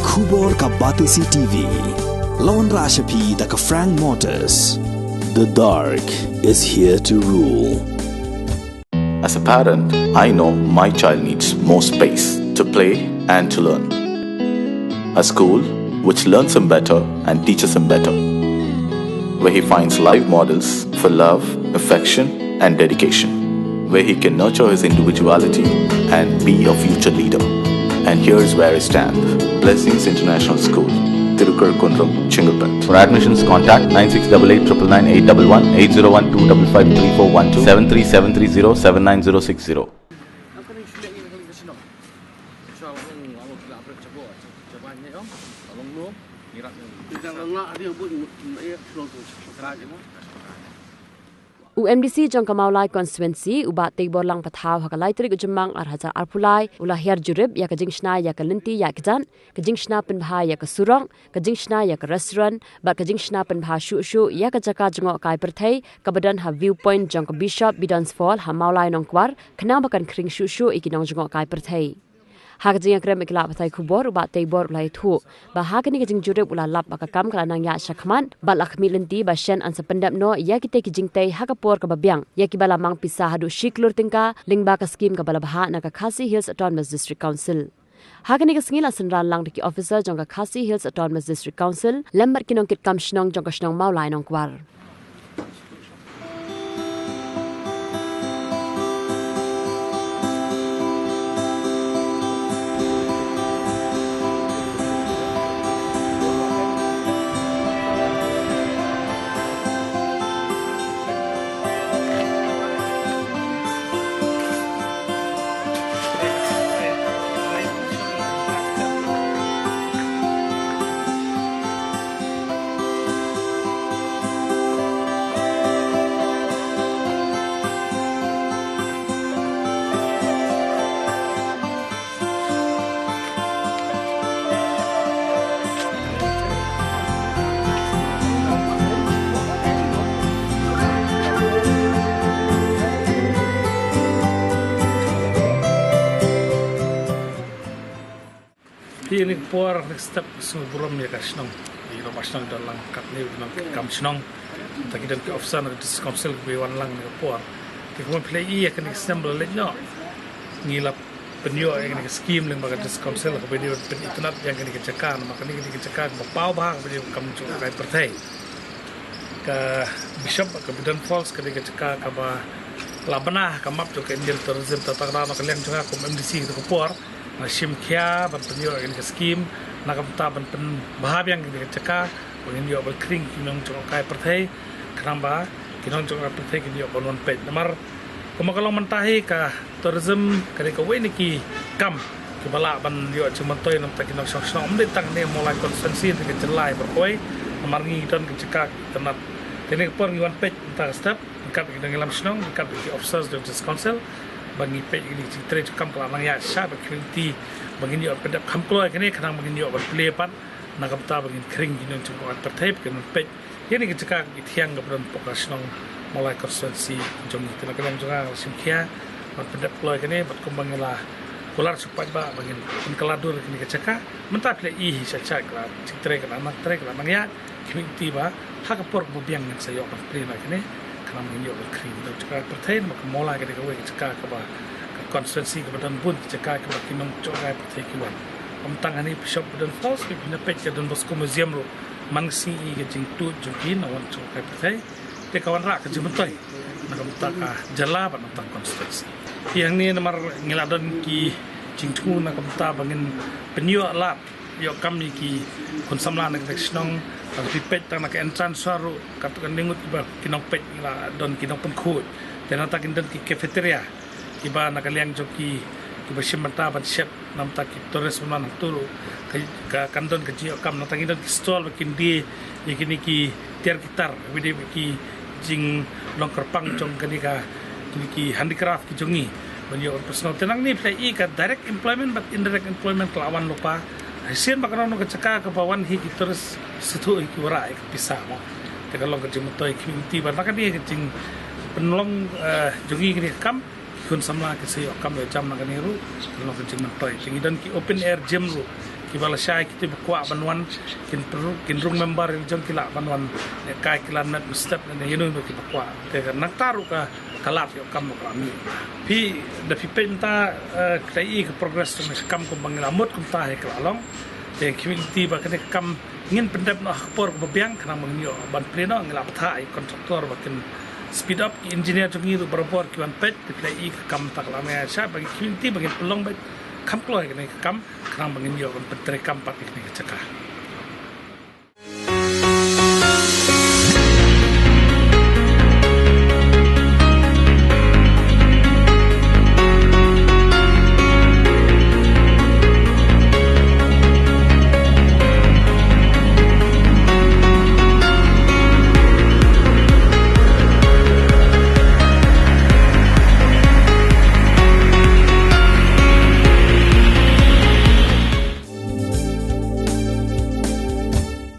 Kubor ka Batisi TV. Lawan Rashapi da ka Frank Motors. The dark is here to rule. As a parent, I know my child needs more space to play and to learn. A school which learns him better and teaches him better, where he finds live models for love, affection and dedication, where he can nurture his individuality and be a future leader. And here's where I stand. Blessings International School, Tirukurakkundram, Jingtei. For admissions, contact 9688999811 8012553412 73730 UMDC Jongkamaulai constituency ubat Teibor lang Pathaw hakalai trik ujemang arhajar arpulai ulahir Jurip ya kajingshna ya kalinti ya kajan kajingshna penbha ya kasurong kajingshna ya ka restaurant bat kajingshna penbha shu ya kajaka jengok kai perthai kabadan ha viewpoint jong bishop Bidon'S fall ha maulai nongkwar kena bakan kring shu ikinong jengok kai perthai Hakajing akrem ikla Pathaw kubor ubat Teibor ulai thu bahagani kajing Jurip ula lap bakakam kalanang ya syakman bat lakhmi lenti basyen an sependap no ya kite ki Jingtei hakapor ka babyang ya ki balamang pisah hadu shiklur tingka lingba ka skim ka balabha na ka Khasi Hills Autonomous District Council Hakani ka singil asenran lang diki officer jong ka Khasi Hills Autonomous District Council lembar kinong kit kam shnong jong ka shnong maulai nong kwar Ini por step sebelum ya kasnong di rumah kasnong dalam katni dalam kamsnong taki dan ke officer na dis council bewan lang ni por ti ko play ya kan example le no ngilap penyo yang ni scheme lang baga dis council ko video pen internet yang ni kecekan maka ni kecekan bapau bahang video kam chu kai perthai ka bishop ka Bidon'S falls ka keceka ka ba labana ka map chu ka Indian tourism tatara maka leng chu ko MDC ko por Nasim kia berpenyo ini skim nak taban pen bahab yang kita cakap ingin dia berkering kinong cakap kai perthai kenapa kinong cakap perthai kinong dia balon pej namar kalau mentahi ka tourism kali ka we niki kam ke bala ban dia cuma toy nam tak kinong sok amde tak ne mulai konsensi ke jelai berkoi namar ngi dan ke cakap tenat ini por ngiwan pej tak step kat kinong lam snong kat di officers of this council bagi pej ini citra cakap kelanang ya syab kerinti bagi dia pendap kamploi kene kanang bagi dia berplay pat nak kata bagi kering kinong cakap perthai kena pej ini cakap itiang ke Bidon'S pokas nong mulai konsensi jom kita nak juga simkia pendap ploi kene berkembang lah kular supaya bagi penkeladur kini cakap mentah pilih cakap lah citra kelanang ya kerinti ba hak por bubiang yang saya berplay nak kene karena menginjau berkering dan cakap perthai maka mulai kita kawai cakap kepada konstituensi kepada pun cakap kepada kinong cakap perthai kiwan tentang ini bishop Bidon'S falls kita pej ke Don Bosco museum ro mangsi ke Jingtei jokin awan cakap perthai te kawan rak ke Jingtei nak tentang jala tentang konstituensi yang ni nomor ngiladon ki Jingtei nak tentang bangin penyu lap yo kami ki konsamla nak snong tapi pej tang nak entrance saru katakan ningut iba kinong pej la don kinong penkut dan nak kindan ki cafeteria iba nak liang joki iba simanta ban chef nam tak turis man tulu ka kandon ke jio kam nak kindan ki stall bikin di yakini ki tiar gitar video ki jing longker pang jong kenika ki handicraft ki jongi banyo personal tenang ni play ka direct employment but indirect employment lawan lupa Hasil makanan nak cakap ke bawah ni terus situ ikiwara ikpisah mo. Kalau kerja mutoi community barang dia kerja penolong jogi kini kam kun samla ke saya kam jam nak ni ru kalau kerja mutoi. Tinggi dan ki open air gym ru kibala syai kita berkuat banwan kin rung member jong kila banwan kai kila nat step ne yunu no berkuat te nak taru ka kalap yo kam kami pi da pi penta kai ke progress me kam ko banglamut kum ta he klalong te community ba kene kam ngin pendap no por ko biang kana mangyo ban pleno ngila Pathaw kontraktor bakin speed up engineer tu ngiru berapor kiwan pet kai ke kam tak lama sya bagi community bagi pelong kam keluar kene kam kerang bangin yo kon petre kam pat ni cakap